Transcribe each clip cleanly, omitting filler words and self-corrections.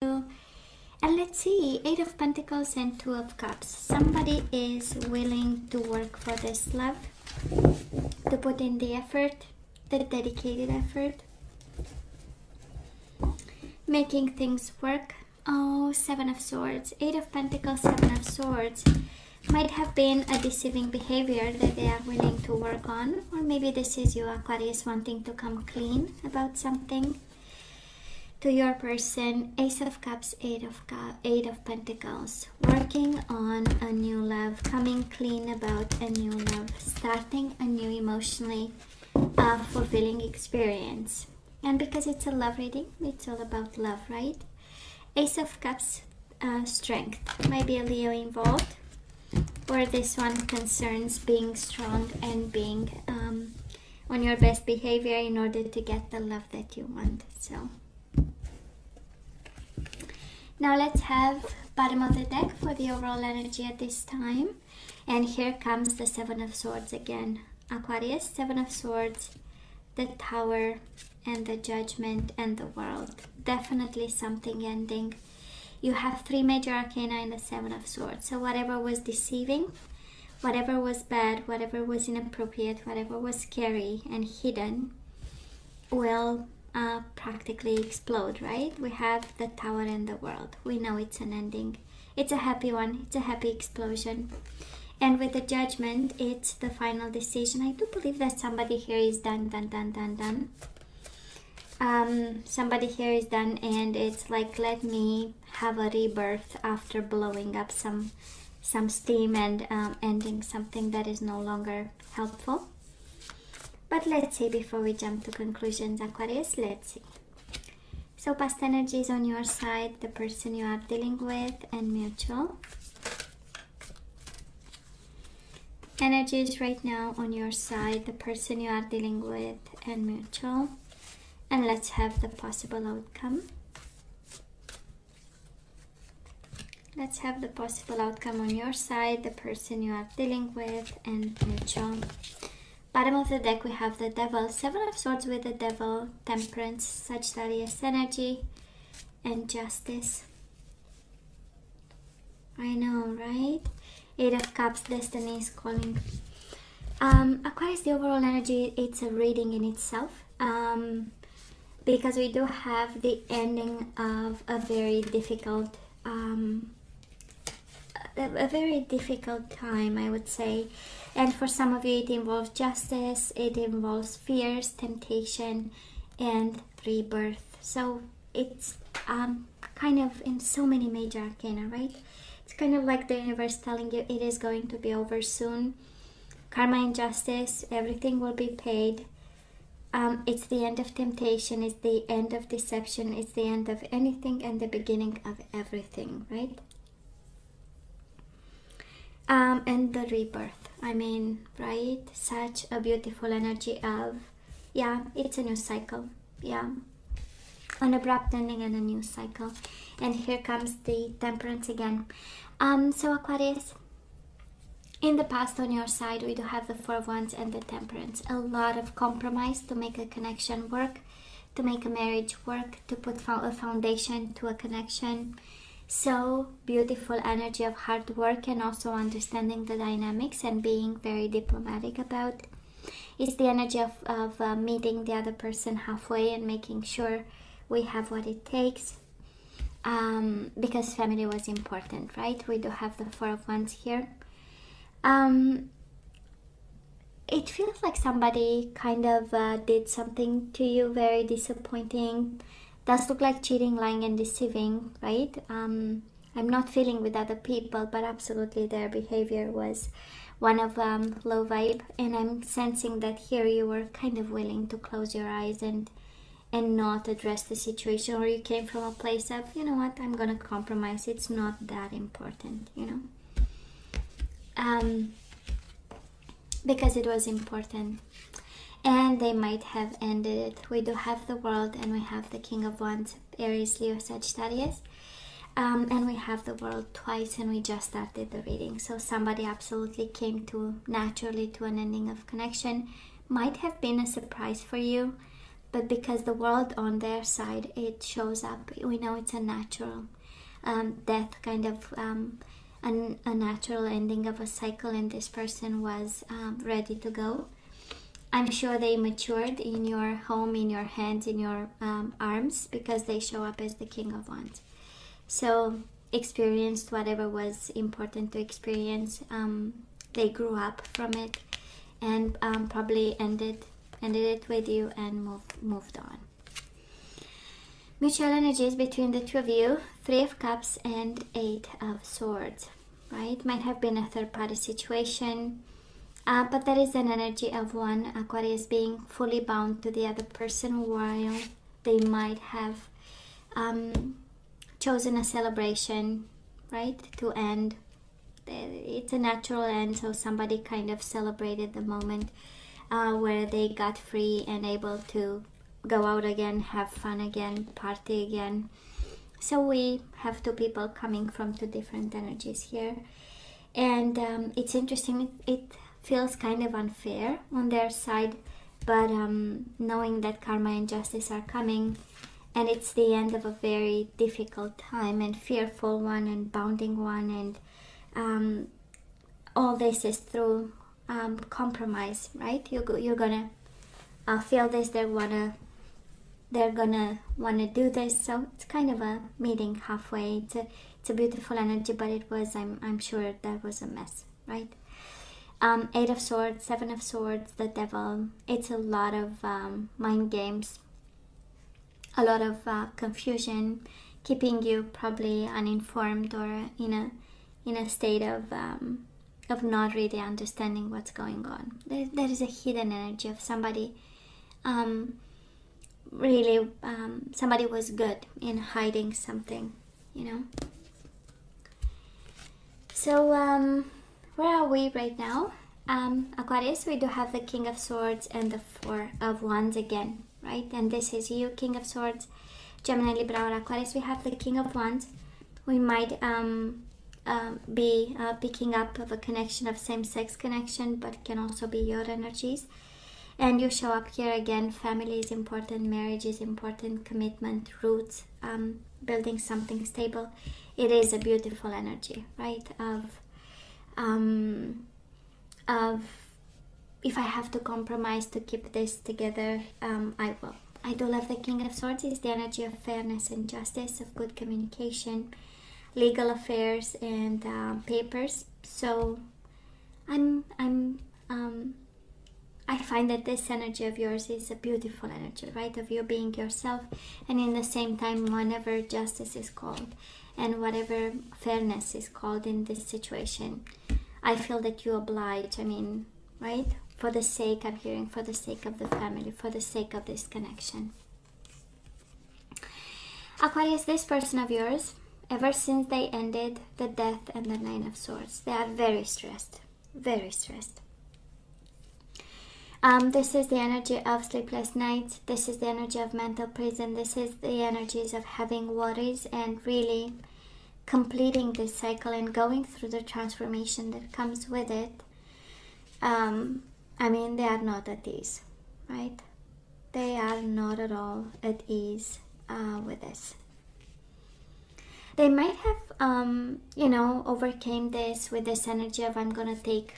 And let's see, 8 of Pentacles and 2 of Cups. Somebody is willing to work for this love, to put in the effort, the dedicated effort, making things work. Oh, 7 of Swords, 8 of Pentacles, 7 of Swords. Might have been a deceiving behavior that they are willing to work on, or maybe this is you, Aquarius, wanting to come clean about something. To your person, Ace of Cups, 8 of Pentacles, working on a new love, coming clean about a new love, starting a new emotionally fulfilling experience. And because it's a love reading, it's all about love, right? Ace of Cups, strength. Might be a Leo involved, or this one concerns being strong and being on your best behavior in order to get the love that you want. So now let's have bottom of the deck for the overall energy at this time. And here comes the 7 of Swords again. Aquarius, 7 of Swords, the Tower, and the Judgment, and the World. Definitely something ending. You have 3 major arcana in the 7 of Swords. So whatever was deceiving, whatever was bad, whatever was inappropriate, whatever was scary and hidden will practically explode, right? We have the Tower and the World. We know it's an ending. It's a happy one. It's a happy explosion. And with the Judgment, it's the final decision. I do believe that somebody here is done. Somebody here is done, and it's like, let me have a rebirth after blowing up some steam and ending something that is no longer helpful. But let's see, before we jump to conclusions, Aquarius, let's see. So past energies on your side, the person you are dealing with, and mutual. Energies right now on your side, the person you are dealing with, and mutual. And let's have the possible outcome. Let's have the possible outcome on your side, the person you are dealing with, and mutual. Bottom of the deck, we have the Devil, 7 of Swords with the Devil, Temperance, Sagittarius energy, and Justice. I know, right? 8 of Cups, Destiny is calling. Aquarius, the overall energy, it's a reading in itself. Because we do have the ending of a very difficult time, I would say. And for some of you, it involves justice, it involves fears, temptation, and rebirth. So it's kind of in so many major arcana, right? It's kind of like the universe telling you it is going to be over soon. Karma and justice, everything will be paid. It's the end of temptation, it's the end of deception, it's the end of anything and the beginning of everything, right? And the rebirth, I mean, right? Such a beautiful energy of, yeah, it's a new cycle, yeah. An abrupt ending and a new cycle. And here comes the Temperance again. So Aquarius, in the past on your side, we do have the 4 of Wands and the Temperance. A lot of compromise to make a connection work, to make a marriage work, to put a foundation to a connection. So beautiful energy of hard work and also understanding the dynamics and being very diplomatic about. It's the energy of meeting the other person halfway and making sure we have what it takes. Because family was important, right? We do have the 4 of Wands here. It feels like somebody kind of did something to you very disappointing. Does look like cheating, lying, and deceiving, right? I'm not feeling with other people, but absolutely their behavior was one of low vibe, and I'm sensing that here you were kind of willing to close your eyes and not address the situation, or you came from a place of, you know what, I'm gonna compromise, it's not that important, you know. Because it was important, and they might have ended it. We do have the World, and we have the King of Wands, Aries, Leo, Sagittarius, and we have the World twice, and we just started the reading. So somebody absolutely came naturally to an ending of connection. Might have been a surprise for you, but because the world on their side, it shows up. We know it's a natural death, kind of a natural ending of a cycle, and this person was ready to go. I'm sure they matured in your home, in your hands, in your arms, because they show up as the King of Wands. So experienced whatever was important to experience. They grew up from it, and probably ended it with you and moved on. Mutual energies between the two of you: 3 of Cups and 8 of Swords, right? Might have been a third-party situation, but there is an energy of one Aquarius being fully bound to the other person, while they might have chosen a celebration, right, to end. It's a natural end, so somebody kind of celebrated the moment where they got free and able to go out again, have fun again, party again. So we have two people coming from two different energies here, and it's interesting. It feels kind of unfair on their side, but knowing that karma and justice are coming, and it's the end of a very difficult time and fearful one and bounding one, and all this is through compromise, right? You're gonna feel this. They're gonna wanna do this. So it's kind of a meeting halfway. It's a beautiful energy, but it was, I'm sure that was a mess, right? 8 of Swords, 7 of Swords, the Devil. It's a lot of mind games, a lot of confusion, keeping you probably uninformed or in a state of not really understanding what's going on. There is a hidden energy of somebody. Really, somebody was good in hiding something, So, where are we right now? Aquarius, we do have the King of Swords and the 4 of Wands again, right? And this is you, King of Swords, Gemini, Libra, or Aquarius. We have the King of Wands. We might be picking up of a connection of same-sex connection, but it can also be your energies. And you show up here again. Family is important, marriage is important, commitment, roots, building something stable. It is a beautiful energy, right? Of if I have to compromise to keep this together, I will. I do love the King of Swords. It's the energy of fairness and justice, of good communication, legal affairs, and papers. So I find that this energy of yours is a beautiful energy, right? Of you being yourself, and in the same time, whenever justice is called and whatever fairness is called in this situation, I feel that you oblige. Right? For the sake, I'm hearing, for the sake of the family, for the sake of this connection. Aquarius, this person of yours, ever since they ended the Death and the 9 of Swords, they are very stressed, very stressed. This is the energy of sleepless nights. This is the energy of mental prison. This is the energies of having worries and really completing this cycle and going through the transformation that comes with it. They are not at ease, right? They are not at all at ease with this. They might have, overcame this with this energy of I'm going to take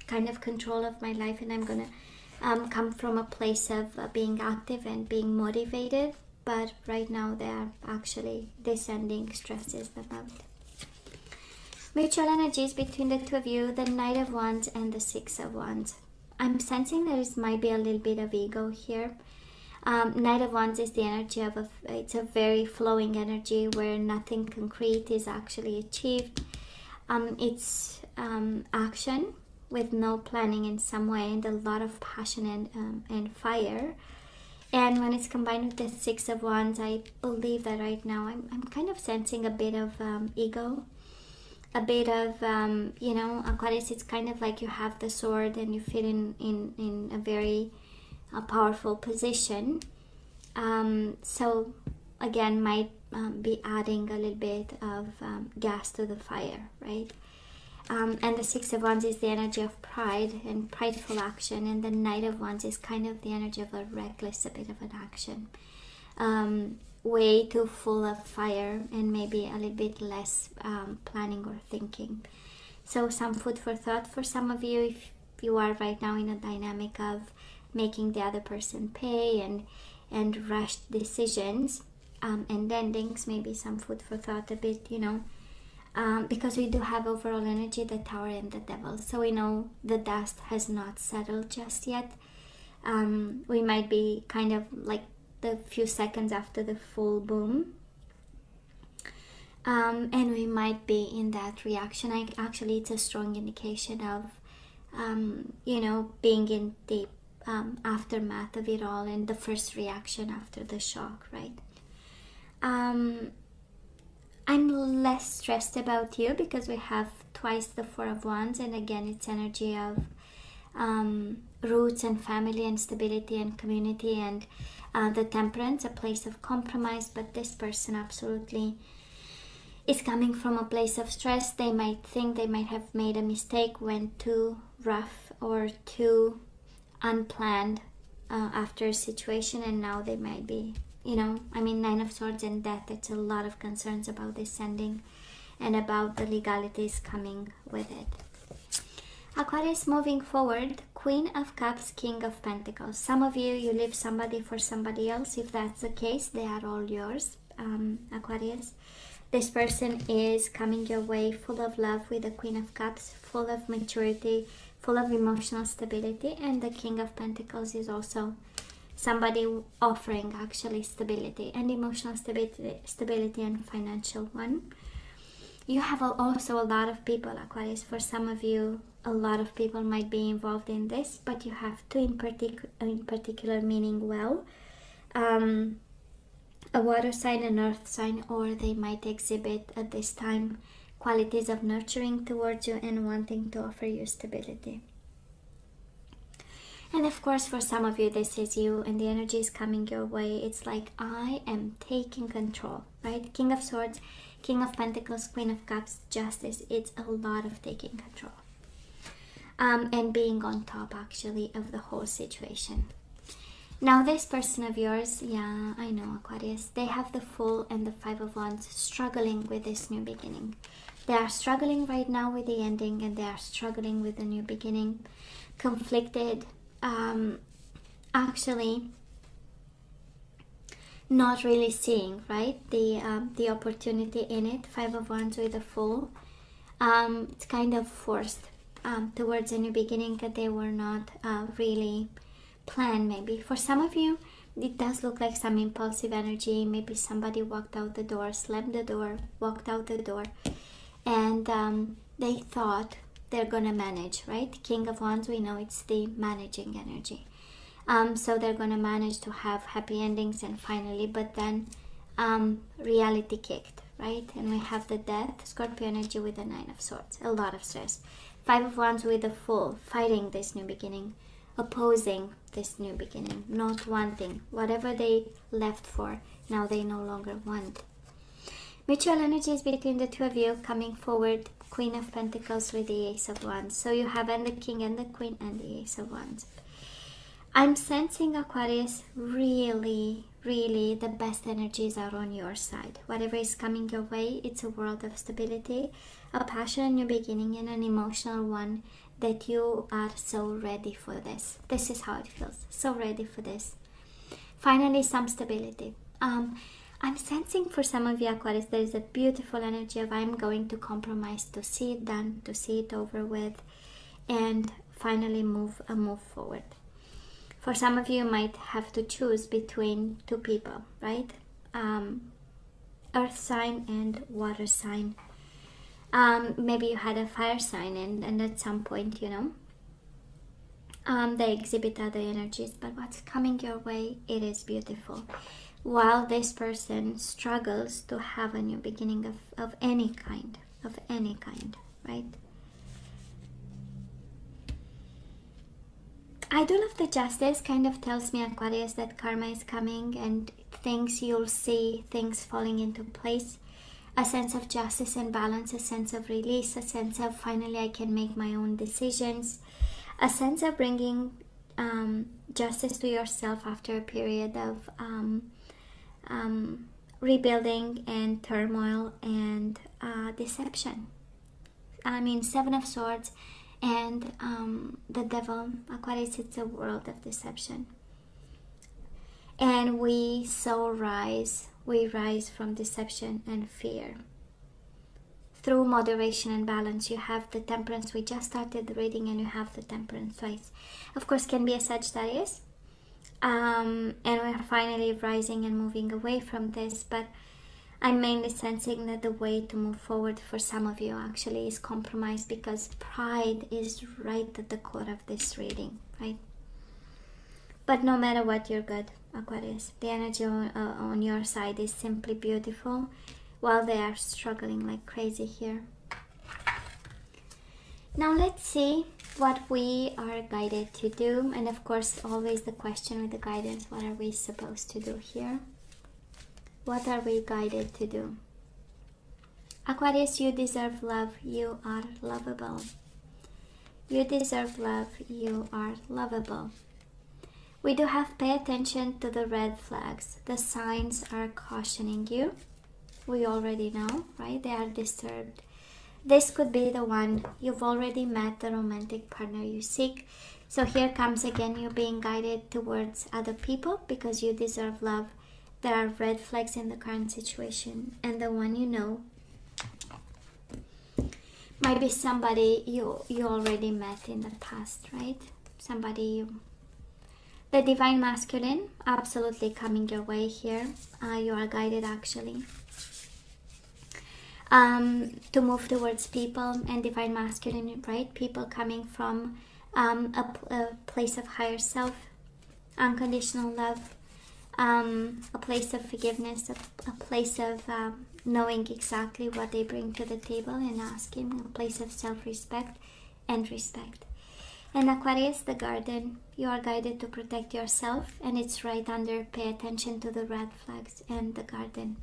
kind of control of my life, and I'm going to come from a place of being active and being motivated. But right now they are actually descending, stresses them out. Mutual energies between the two of you, the Knight of Wands and the 6 of Wands. I'm sensing there might be a little bit of ego here. Knight of Wands is the energy of it's a very flowing energy where nothing concrete is actually achieved. It's action with no planning in some way, and a lot of passion and fire. And when it's combined with the 6 of Wands, I believe that right now I'm kind of sensing a bit of ego. A bit of, Aquarius, it's kind of like you have the sword and you fit in a very powerful position. So, again, might be adding a little bit of gas to the fire, right? And the Six of Wands is the energy of pride and prideful action, and the Knight of Wands is kind of the energy of a reckless, a bit of an action. Way too full of fire and maybe a little bit less planning or thinking. So some food for thought for some of you if you are right now in a dynamic of making the other person pay and rushed decisions and endings. Maybe some food for thought a bit, you know, because we do have overall energy, the Tower and the Devil. So we know the dust has not settled just yet. We might be kind of like the few seconds after the full boom, and we might be in that reaction. Actually, it's a strong indication of you know, being in the aftermath of it all and the first reaction after the shock, right? I'm less stressed about you because we have twice the Four of Wands, and again it's energy of roots and family and stability and community, and the Temperance, a place of compromise. But this person absolutely is coming from a place of stress. They might think they might have made a mistake, went too rough or too unplanned after a situation, and now they might be, you know, I mean, Nine of Swords and Death, it's a lot of concerns about this ending and about the legalities coming with it. Aquarius, moving forward, Queen of Cups, King of Pentacles. Some of you leave somebody for somebody else. If that's the case, they are all yours, Aquarius. This person is coming your way full of love with the Queen of Cups, full of maturity, full of emotional stability, and the King of Pentacles is also somebody offering actually stability and emotional stability and financial one. You have also a lot of people, Aquarius. For some of you, a lot of people might be involved in this, but you have two in particular meaning well. A water sign, an earth sign, or they might exhibit at this time qualities of nurturing towards you and wanting to offer you stability. And of course, for some of you, this is you and the energy is coming your way. It's like, I am taking control, right? King of Swords, King of Pentacles, Queen of Cups, Justice. It's a lot of taking control and being on top actually of the whole situation. Now this person of yours, yeah, I know, Aquarius, they have the Fool and the Five of Wands, struggling with this new beginning. They are struggling right now with the ending, and they are struggling with the new beginning, conflicted, actually not really seeing, right, the opportunity in it. Five of Wands with the Fool. It's kind of forced towards a new beginning that they were not really planned. Maybe for some of you it does look like some impulsive energy. Maybe somebody walked out the door, slammed the door, walked out the door, and they thought they're gonna manage, right? King of Wands, we know it's the managing energy. So they're gonna manage to have happy endings and finally, but then reality kicked, right? And we have the Death, Scorpio energy with the Nine of Swords, a lot of stress. Five of Wands with the Fool, fighting this new beginning, opposing this new beginning, not wanting whatever they left for, now they no longer want. Mutual energies between the two of you coming forward. Queen of Pentacles with the Ace of Wands. So you have and the King and the Queen and the Ace of Wands. I'm sensing, Aquarius, really the best energies are on your side. Whatever is coming your way, it's a world of stability, a passion, a new beginning, and an emotional one that you are so ready for this. This is how it feels. So ready for this. Finally, some stability. I'm sensing for some of you, Aquarius, there is a beautiful energy of I'm going to compromise to see it done, to see it over with, and finally move forward. For some of you might have to choose between two people, right? Earth sign and water sign. Maybe you had a fire sign and at some point, you know, they exhibit other energies, but what's coming your way, it is beautiful. While this person struggles to have a new beginning of any kind, right? I do love the Justice, kind of tells me, Aquarius, that karma is coming and things you'll see, things falling into place. a sense of justice and balance, a sense of release, a sense of finally I can make my own decisions, a sense of bringing justice to yourself after a period of rebuilding and turmoil and deception. I mean, Seven of Swords and the Devil. Aquarius, it's a world of deception. And we rise from deception and fear. Through moderation and balance, you have the Temperance. We just started the reading and you have the Temperance twice. Of course, can be a Sagittarius. And we're finally rising and moving away from this, but I'm mainly sensing that the way to move forward for some of you actually is compromise, because pride is right at the core of this reading, right? But no matter what, you're good, Aquarius. The energy on your side is simply beautiful, while they are struggling like crazy here. Now let's see what we are guided to do. And of course, always the question with the guidance, what are we supposed to do here? What are we guided to do? Aquarius, you deserve love. You are lovable. You deserve love. You are lovable. We do have pay attention to the red flags. The signs are cautioning you. We already know, right? They are disturbed. This could be the one. You've already met the romantic partner you seek. So here comes again, you being guided towards other people because you deserve love. There are red flags in the current situation, and the one you know might be somebody you already met in the past, right? Somebody you... The Divine Masculine, absolutely coming your way here. You are guided actually to move towards people, and Divine Masculine, right? People coming from a place of higher self, unconditional love, a place of forgiveness, a place of knowing exactly what they bring to the table and asking, a place of self-respect and respect. And Aquarius, the garden, you are guided to protect yourself, and it's right under pay attention to the red flags and the garden.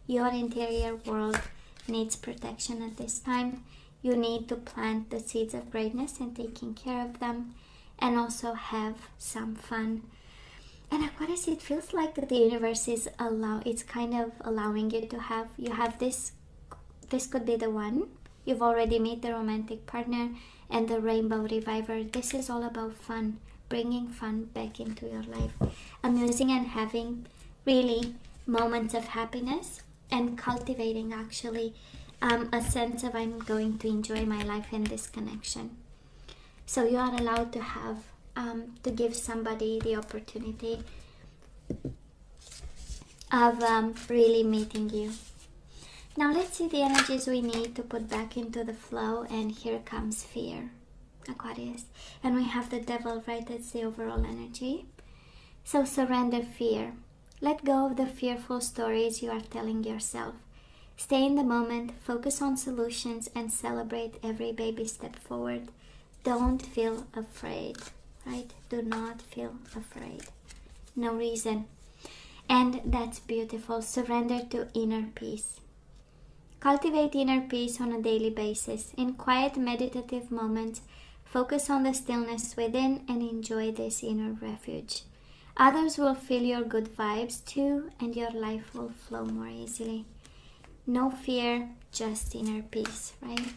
Your interior world needs protection at this time. You need to plant the seeds of greatness and taking care of them, and also have some fun. And Aquarius, it feels like that the universe is it's kind of allowing you to have this could be the one. You've already met the romantic partner and the rainbow reviver. This is all about fun, bringing fun back into your life, amusing and having really moments of happiness, and cultivating actually a sense of I'm going to enjoy my life in this connection. So you are allowed to have to give somebody the opportunity of really meeting you. Now let's see the energies we need to put back into the flow, and here comes fear, Aquarius. And we have the devil, right? That's the overall energy. So surrender fear. Let go of the fearful stories you are telling yourself. Stay in the moment, focus on solutions, and celebrate every baby step forward. Don't feel afraid, right? Do not feel afraid. No reason. And that's beautiful. Surrender to inner peace. Cultivate inner peace on a daily basis. In quiet meditative moments, focus on the stillness within and enjoy this inner refuge. Others will feel your good vibes too, and your life will flow more easily. No fear, just inner peace, right?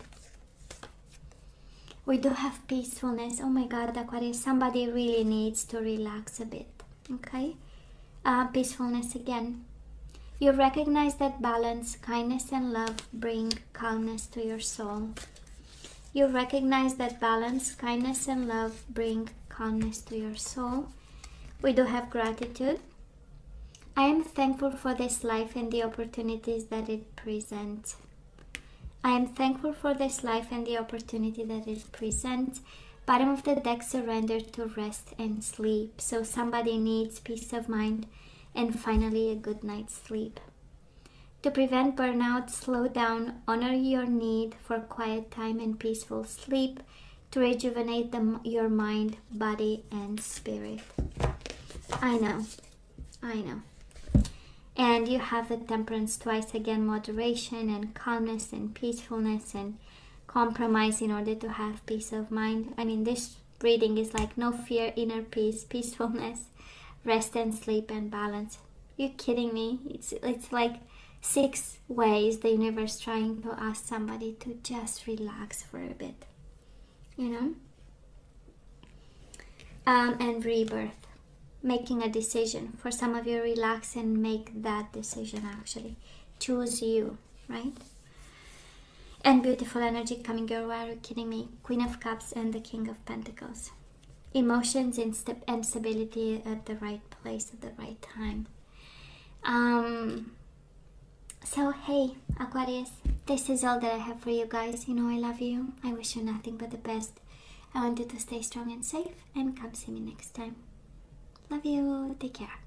We do have peacefulness. Oh my God, Aquarius, somebody really needs to relax a bit, okay? Peacefulness again. You recognize that balance, kindness, and love bring calmness to your soul. You recognize that balance, kindness, and love bring calmness to your soul. We do have gratitude. I am thankful for this life and the opportunities that it presents. I am thankful for this life and the opportunity that it presents. Bottom of the deck, surrender to rest and sleep. So somebody needs peace of mind and finally a good night's sleep. To prevent burnout, slow down, honor your need for quiet time and peaceful sleep to rejuvenate your mind, body, and spirit. I know. And you have the Temperance twice again, moderation and calmness and peacefulness and compromise in order to have peace of mind. I mean, this reading is like no fear, inner peace, peacefulness, rest and sleep and balance. You kidding me? It's like 6 ways the universe trying to ask somebody to just relax for a bit, you know? And rebirth, making a decision. For some of you, relax and make that decision actually. Choose you, right? And beautiful energy coming your way. Are you kidding me? Queen of Cups and the King of Pentacles. Emotions and stability at the right place at the right time. So hey, Aquarius, this is all that I have for you guys. You know I love you. I wish you nothing but the best. I want you to stay strong and safe, and come see me next time. Love you. Take care.